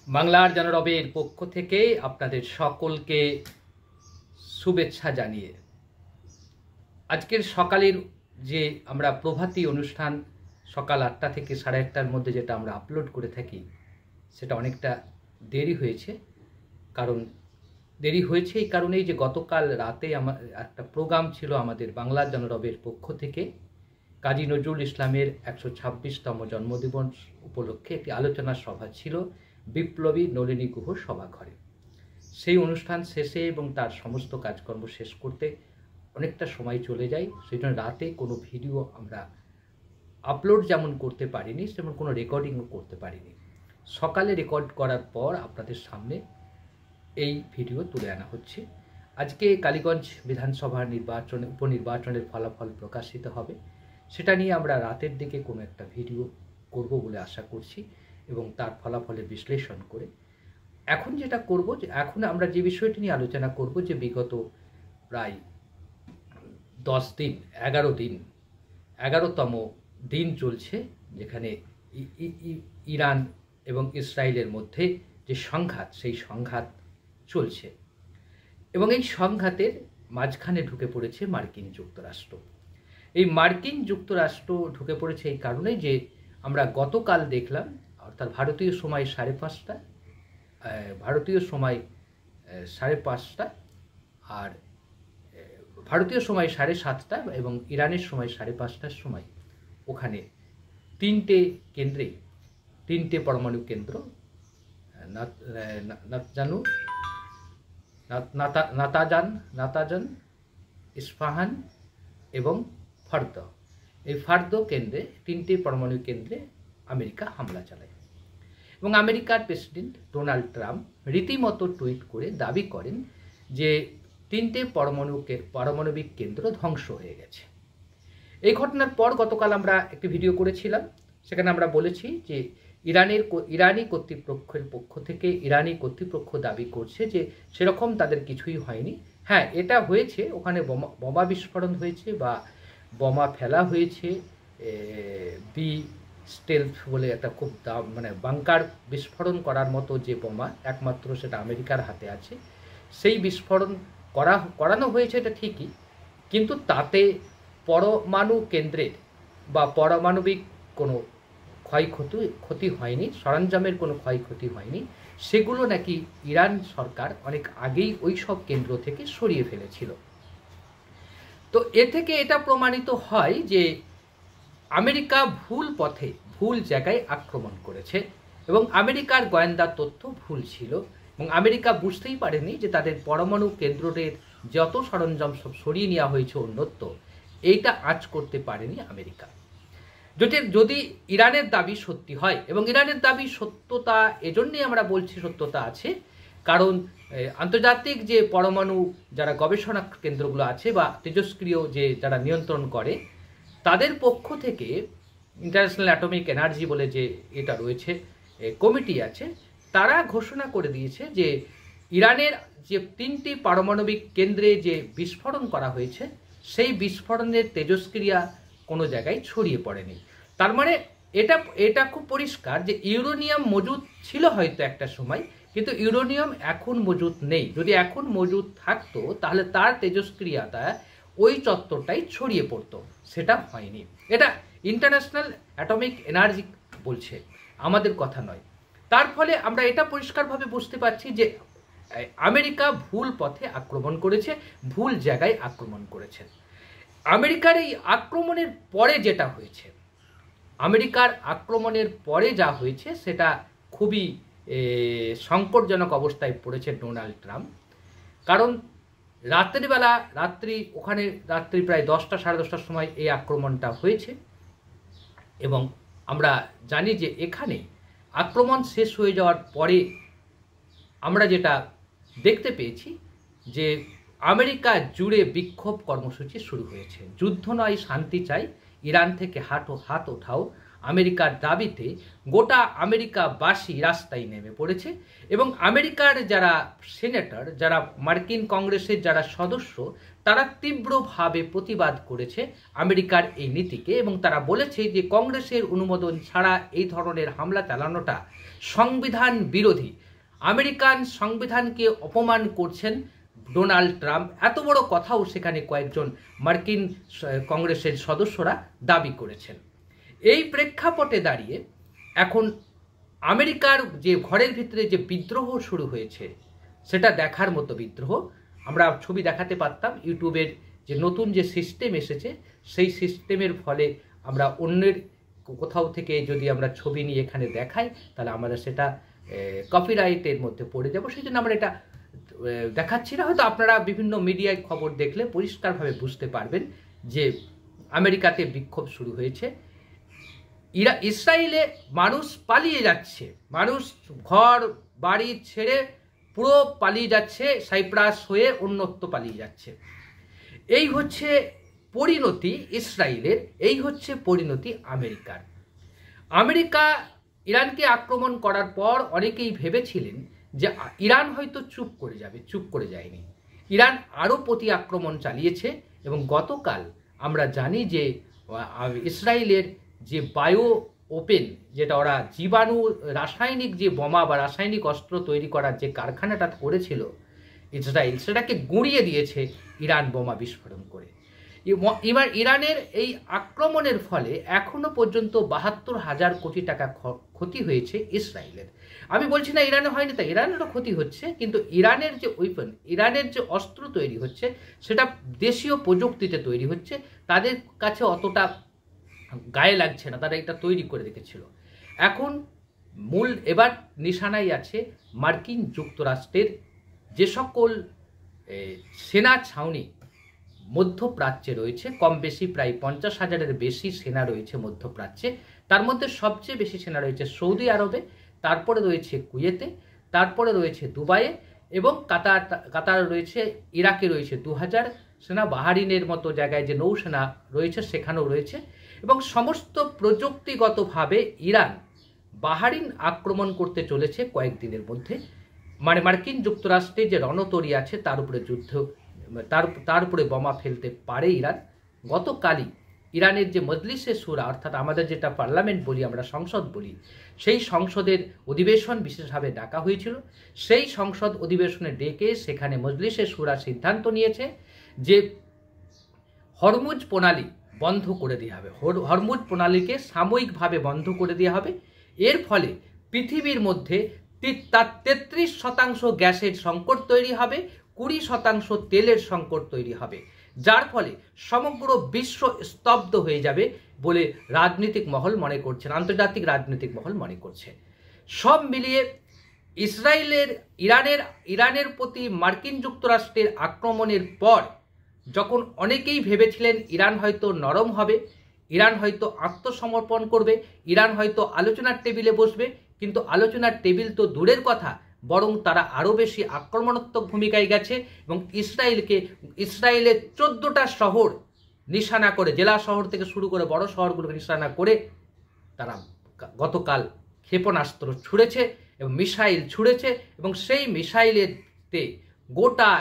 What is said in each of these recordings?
বাংলার জনরবের পক্ষ থেকে আপনাদের সকলকে শুভেচ্ছা জানিয়ে আজকের সকালের যে আমরা প্রভাতী অনুষ্ঠান সকাল 8টা থেকে 8:30টার মধ্যে যেটা আমরা আপলোড করে থাকি সেটা অনেকটা দেরি হয়েছে। কারণ দেরি হয়েছে এই কারণেই যে গতকাল রাতে আমার একটা প্রোগ্রাম ছিল আমাদের বাংলার জনরবের পক্ষ থেকে কাজী নজরুল ইসলামের 126তম জন্মদিবস উপলক্ষে একটি আলোচনা সভা ছিল বিপ্লবী নলিনী গুহ সভাঘরে। সেই অনুষ্ঠান শেষে এবং তার সমস্ত কাজকর্ম শেষ করতে অনেকটা সময় চলে যায়, সেই জন্য রাতে কোনো ভিডিও আমরা আপলোড যেমন করতে পারিনি তেমন কোনো রেকর্ডিংও করতে পারিনি। সকালে রেকর্ড করার পর আপনাদের সামনে এই ভিডিও তুলে আনা হচ্ছে। আজকে কালীগঞ্জ বিধানসভার উপনির্বাচনের ফলাফল প্রকাশিত হবে, সেটা নিয়ে আমরা রাতের দিকে কোনো একটা ভিডিও করব বলে আশা করছি এবং তার ফলাফলের বিশ্লেষণ করে এখন যেটা করব যে এখন আমরা যে বিষয়টি নিয়ে আলোচনা করব যে বিগত প্রায় 11তম দিন চলছে যেখানে ইরান এবং ইসরায়েলের মধ্যে যে সংঘাত সেই সংঘাত চলছে এবং এই সংঘাতের মাঝখানে ঢুকে পড়েছে মার্কিন যুক্তরাষ্ট্র। এই মার্কিন যুক্তরাষ্ট্র ঢুকে পড়েছে এই কারণে যে আমরা গতকাল দেখলাম, অর্থাৎ ভারতীয় সময় 5:30, ভারতীয় সময় 5:30 আর ভারতীয় সময় 7:30 এবং ইরানের সময় 5:30টার সময় ওখানে তিনটে পরমাণু কেন্দ্র নাতাজান, ইস্পাহান এবং ফার্দ, এই ফার্দ কেন্দ্রে 3টে পরমাণু কেন্দ্রে আমেরিকা হামলা চালায় এবং আমেরিকার প্রেসিডেন্ট ডোনাল্ড ট্রাম্প রীতিমতো টুইট করে দাবি করেন যে 3টে পারমাণবিক কেন্দ্র ধ্বংস হয়ে গেছে। এই ঘটনার পর গতকাল আমরা একটি ভিডিও করেছিলাম, সেখানে আমরা বলেছি যে ইরানি কর্তৃপক্ষের পক্ষ থেকে ইরানি কর্তৃপক্ষ দাবি করছে যে সেরকম তাদের কিছুই হয়নি। হ্যাঁ, এটা হয়েছে, ওখানে বোমা বিস্ফোরণ হয়েছে বা বোমা ফেলা হয়েছে, বি স্টেলথ বলে একটা খুব বাংকার বিস্ফোরণ করার মতো যে বোমা একমাত্র সেটা আমেরিকার হাতে আছে, সেই বিস্ফোরণ করানো হয়েছে, এটা ঠিকই, কিন্তু তাতে পরমাণু কেন্দ্রের বা পারমাণবিক কোনো ক্ষয়ক্ষতি হয়নি, সরঞ্জামের কোনো ক্ষয়ক্ষতি হয়নি। সেগুলো নাকি ইরান সরকার অনেক আগেই ওই সব কেন্দ্র থেকে সরিয়ে ফেলেছিল। তো এ থেকে এটা প্রমাণিত হয় যে আমেরিকা ভুল পথে ভুল জায়গায় আক্রমণ করেছে এবং আমেরিকার গোয়েন্দা তথ্য ভুল ছিল এবং আমেরিকা বুঝতেই পারেনি যে তাদের পরমাণু কেন্দ্রের যত সরঞ্জাম সব সরিয়ে নেওয়া হয়েছে অন্যত্র, এইটা আঁচ করতে পারেনি আমেরিকা। যদি ইরানের দাবি সত্যি হয়, এবং ইরানের দাবি সত্যতা এজন্যই আমরা বলছি সত্যতা আছে কারণ আন্তর্জাতিক যে পরমাণু যারা গবেষণা কেন্দ্রগুলো আছে বা তেজস্ক্রিয় যে যারা নিয়ন্ত্রণ করে তাদের পক্ষ থেকে ইন্টারন্যাশনাল অ্যাটমিক এনার্জি বলে যে এটা রয়েছে কমিটি আছে, তারা ঘোষণা করে দিয়েছে যে ইরানের যে 3টি পারমাণবিক কেন্দ্রে যে বিস্ফোরণ করা হয়েছে সেই বিস্ফোরণের তেজস্ক্রিয়া কোনো জায়গায় ছড়িয়ে পড়েনি। তার মানে এটা খুব পরিষ্কার যে ইউরেনিয়াম মজুদ ছিল হয়তো একটা সময়, কিন্তু ইউরেনিয়াম এখন মজুদ নেই। যদি এখন মজুদ থাকতো তাহলে তার তেজস্ক্রিয়াটা ওই চত্বরটাই ছড়িয়ে পড়তো, সেটা হয়নি। এটা ইন্টারন্যাশনাল অ্যাটমিক এনার্জি বলছে, আমাদের কথা নয়। তার ফলে আমরা এটা পরিষ্কারভাবে বুঝতে পারছি যে আমেরিকা ভুল পথে আক্রমণ করেছে, ভুল জায়গায় আক্রমণ করেছে। আমেরিকার এই আক্রমণের পরে যেটা হয়েছে, আমেরিকার আক্রমণের পরে যা হয়েছে সেটা খুবই সংকটজনক অবস্থায় পড়েছে ডোনাল্ড ট্রাম্প। কারণ রাত্রি প্রায় 10টা 10:30টার সময় এই আক্রমণটা হয়েছে এবং আমরা জানি যে এখানে আক্রমণ শেষ হয়ে যাওয়ার পরে আমরা যেটা দেখতে পেয়েছি যে আমেরিকা জুড়ে বিক্ষোভ কর্মসূচি শুরু হয়েছে। যুদ্ধ নয়, শান্তি চাই, ইরান থেকে হাত ওঠাও, আমেরিকার দাবিতে গোটা আমেরিকাবাসী রাস্তায় নেমে পড়েছে এবং আমেরিকার যারা সিনেটর, যারা মার্কিন কংগ্রেসের যারা সদস্য, তারা তীব্রভাবে প্রতিবাদ করেছে আমেরিকার এই নীতিকে, এবং তারা বলেছে যে কংগ্রেসের অনুমোদন ছাড়া এই ধরনের হামলা চালানোটা সংবিধান বিরোধী। আমেরিকান সংবিধানকে অপমান করছেন ডোনাল্ড ট্রাম্প, এত বড় কথাও সেখানে কয়েকজন মার্কিন কংগ্রেসের সদস্যরা দাবি করেছেন। এই প্রেক্ষাপটে দাঁড়িয়ে এখন আমেরিকার যে ঘরের ভিতরে যে বিদ্রোহ শুরু হয়েছে সেটা দেখার মতো বিদ্রোহ। আমরা ছবি দেখাতে পারতাম, ইউটিউবের যে নতুন যে সিস্টেম এসেছে সেই সিস্টেমের ফলে আমরা অন্যের কোথাও থেকে যদি আমরা ছবি নিয়ে এখানে দেখাই তাহলে আমরা সেটা কপিরাইটের মধ্যে পড়ে যাব, সেই জন্য আমরা এটা দেখাচ্ছি না। হয়তো আপনারা বিভিন্ন মিডিয়ায় খবর দেখলে পরিষ্কারভাবে বুঝতে পারবেন যে আমেরিকাতে বিক্ষোভ শুরু হয়েছে। ইসরায়েলে মানুষ পালিয়ে যাচ্ছে, মানুষ ঘর বাড়ি ছেড়ে পুরো পালিয়ে যাচ্ছে, সাইপ্রাস হয়ে অন্যত্র পালিয়ে যাচ্ছে। এই হচ্ছে পরিণতি ইসরায়েলের, এই হচ্ছে পরিণতি আমেরিকার। আমেরিকা ইরানকে আক্রমণ করার পর অনেকেই ভেবেছিলেন যে ইরান হয়তো চুপ করে যাবে, চুপ করে যায়নি। ইরান আরও প্রতি আক্রমণ চালিয়েছে, এবং গতকাল আমরা জানি যে ইসরায়েলের যে বায়ো ওপেন, যেটা ওরা জীবাণু রাসায়নিক যে বোমা বা রাসায়নিক অস্ত্র তৈরি করার যে কারখানাটা করেছিল ইসরায়েল, সেটাকে গুঁড়িয়ে দিয়েছে ইরান বোমা বিস্ফোরণ করে। এবার ইরানের এই আক্রমণের ফলে এখনো পর্যন্ত ৭২,০০০ কোটি টাকা ক্ষতি হয়েছে ইসরায়েলের। আমি বলছি না ইরানে হয়নি, তাই ইরানেরও ক্ষতি হচ্ছে, কিন্তু ইরানের যে ওয়েপন, ইরানের যে অস্ত্র তৈরি হচ্ছে সেটা দেশীয় প্রযুক্তিতে তৈরি হচ্ছে, তাদের কাছে অতটা গায়ে লাগছে না, তারা এটা তৈরি করে রেখেছিল। এখন মূল এবার নিশানায় আছে মার্কিন যুক্তরাষ্ট্রের যে সকল সেনা ছাউনি মধ্যপ্রাচ্যে রয়েছে, কম বেশি প্রায় ৫০,০০০-এর বেশি সেনা রয়েছে মধ্যপ্রাচ্যে। তার মধ্যে সবচেয়ে বেশি সেনা রয়েছে সৌদি আরবে, তারপরে রয়েছে কুয়েতে, তারপরে রয়েছে দুবাইয়ে, এবং কাতার রয়েছে, ইরাকে রয়েছে ২০০০ সেনা, বাহারিনের মতো জায়গায় যে নৌসেনা রয়েছে সেখানেও রয়েছে। এবং সমস্ত প্রযুক্তিগতভাবে ইরান বাহারিন আক্রমণ করতে চলেছে কয়েকদিনের মধ্যে। মানে মার্কিন যুক্তরাষ্ট্রে যে রণতরী আছে তার উপরে যুদ্ধ, তার উপরে বোমা ফেলতে পারে ইরান। গতকালই ইরানের যে মজলিসে শুরা, অর্থাৎ আমাদের যেটা পার্লামেন্ট বলি, আমরা সংসদ বলি, সেই সংসদের অধিবেশন বিশেষভাবে ডাকা হয়েছিল। সেই সংসদ অধিবেশনে ডেকে সেখানে মজলিসে শুরা সিদ্ধান্ত নিয়েছে যে হরমুজ প্রণালী বন্ধ করে দেওয়া হবে, হরমুজ প্রণালীকে সাময়িকভাবে বন্ধ করে দেওয়া হবে। এর ফলে পৃথিবীর মধ্যে ৩৩% গ্যাসের সংকট তৈরি হবে, ২০% তেলের সংকট তৈরি হবে, যার ফলে সমগ্র বিশ্ব স্তব্ধ হয়ে যাবে বলে রাজনৈতিক মহল মনে করছেন, আন্তর্জাতিক রাজনৈতিক মহল মনে করছে। সব মিলিয়ে ইরানের প্রতি মার্কিন যুক্তরাষ্ট্রের আক্রমণের পর যখন অনেকেই ভেবেছিলেন ইরান হয়তো নরম হবে, ইরান হয়তো আত্মসমর্পণ করবে, ইরান হয়তো আলোচনার টেবিলে বসবে, কিন্তু আলোচনার টেবিল তো দূরের কথা, বরং তারা আরও বেশি আক্রমণাত্মক ভূমিকায় গেছে এবং ইসরায়েলের 14টা শহর নিশানা করে, জেলা শহর থেকে শুরু করে বড় শহরগুলোকে নিশানা করে তারা গতকাল ক্ষেপণাস্ত্র ছুঁড়েছে এবং মিসাইল ছুঁড়েছে, এবং সেই মিসাইলেতে গোটা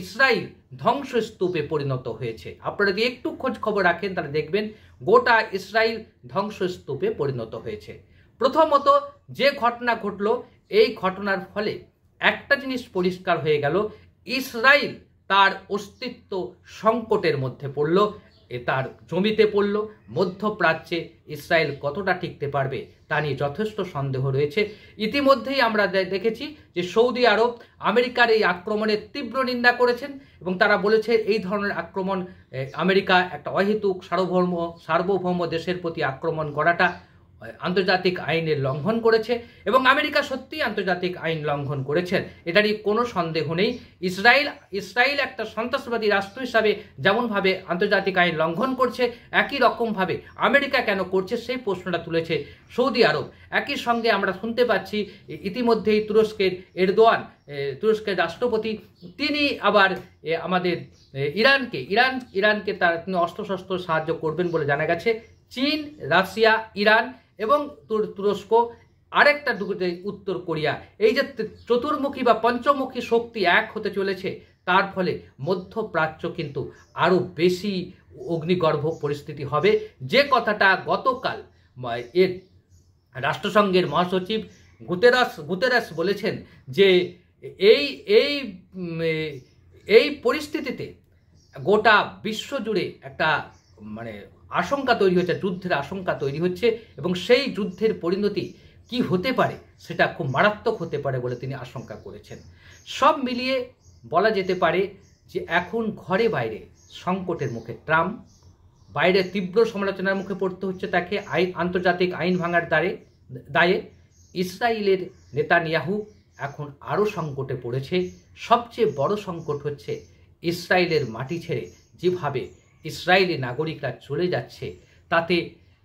ইসরায়েল ধ্বংসস্তূপে পরিণত হয়েছে। আপনারা যদি একটু খোঁজ খবর রাখেন তাহলে দেখবেন গোটা ইসরায়েল ধ্বংসস্তূপে পরিণত হয়েছে। প্রথমত যে ঘটনা ঘটল, এই ঘটনার ফলে একটা জিনিস পরিষ্কার হয়ে গেল, ইসরায়েল তার অস্তিত্ব সংকটের মধ্যে পড়ল, তার জমিতে পড়ল। মধ্যপ্রাচ্যে ইসরায়েল কতটা টিকতে পারবে তা নিয়ে যথেষ্ট সন্দেহ রয়েছে। ইতিমধ্যেই আমরা দেখেছি যে সৌদি আরব আমেরিকার এই আক্রমণের তীব্র নিন্দা করেছেন, এবং তারা বলেছে এই ধরনের আক্রমণ আমেরিকা একটা অহেতুক সার্বভৌম দেশের প্রতি আক্রমণ করাটা আন্তর্জাতিক আইনের লঙ্ঘন করেছে, এবং আমেরিকা সত্যিই আন্তর্জাতিক আইন লঙ্ঘন করেছেন, এটা নিয়ে কোনো সন্দেহ নেই। ইসরায়েল একটা সন্ত্রাসবাদী রাষ্ট্র হিসাবে যেমনভাবে আন্তর্জাতিক আইন লঙ্ঘন করছে, একই রকমভাবে আমেরিকা কেন করছে সেই প্রশ্নটা তুলেছে সৌদি আরব। একই সঙ্গে আমরা শুনতে পাচ্ছি ইতিমধ্যেই তুরস্কের রাষ্ট্রপতি তিনি আবার আমাদের ইরানকে তিনি অস্ত্রশস্ত্র সাহায্য করবেন বলে জানা গেছে। চীন, রাশিয়া, ইরান এবং তুরস্ক, আরেকটা উত্তর কোরিয়া, এই যে চতুর্মুখী বা পঞ্চমুখী শক্তি এক হতে চলেছে, তার ফলে মধ্যপ্রাচ্য কিন্তু আরও বেশি অগ্নিগর্ভ পরিস্থিতি হবে, যে কথাটা গতকাল এর রাষ্ট্রসংঘের মহাসচিব গুতেরাস বলেছেন যে এই এই এই পরিস্থিতিতে গোটা বিশ্ব জুড়ে একটা মানে আশঙ্কা তৈরি হচ্ছে, যুদ্ধের আশঙ্কা তৈরি হচ্ছে, এবং সেই যুদ্ধের পরিণতি কি হতে পারে সেটা খুব মারাত্মক হতে পারে বলে তিনি আশঙ্কা করেছেন। সব মিলিয়ে বলা যেতে পারে যে এখন ঘরে বাইরে সংকটের মুখে ট্রাম্প, বাইরে তীব্র সমালোচনার মুখে পড়তে হচ্ছে তাকে আন্তর্জাতিক আইন ভাঙার দায়ে। ইসরায়েলের নেতানিয়াহু এখন আরও সংকটে পড়েছে। সবচেয়ে বড় সংকট হচ্ছে ইসরায়েলের মাটি ছেড়ে যেভাবে ইসরায়েলি নাগরিকরা চলে যাচ্ছে,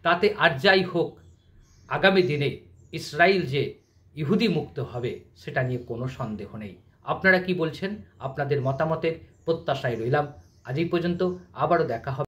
তাতে আর যাই হোক আগামী দিনে ইসরায়েল যে ইহুদি মুক্ত হবে সেটা নিয়ে কোনো সন্দেহ নেই। আপনারা কি বলছেন? আপনাদের মতামতের প্রত্যাশায় রইলাম। আজ এই পর্যন্ত, আবারও দেখা হবে।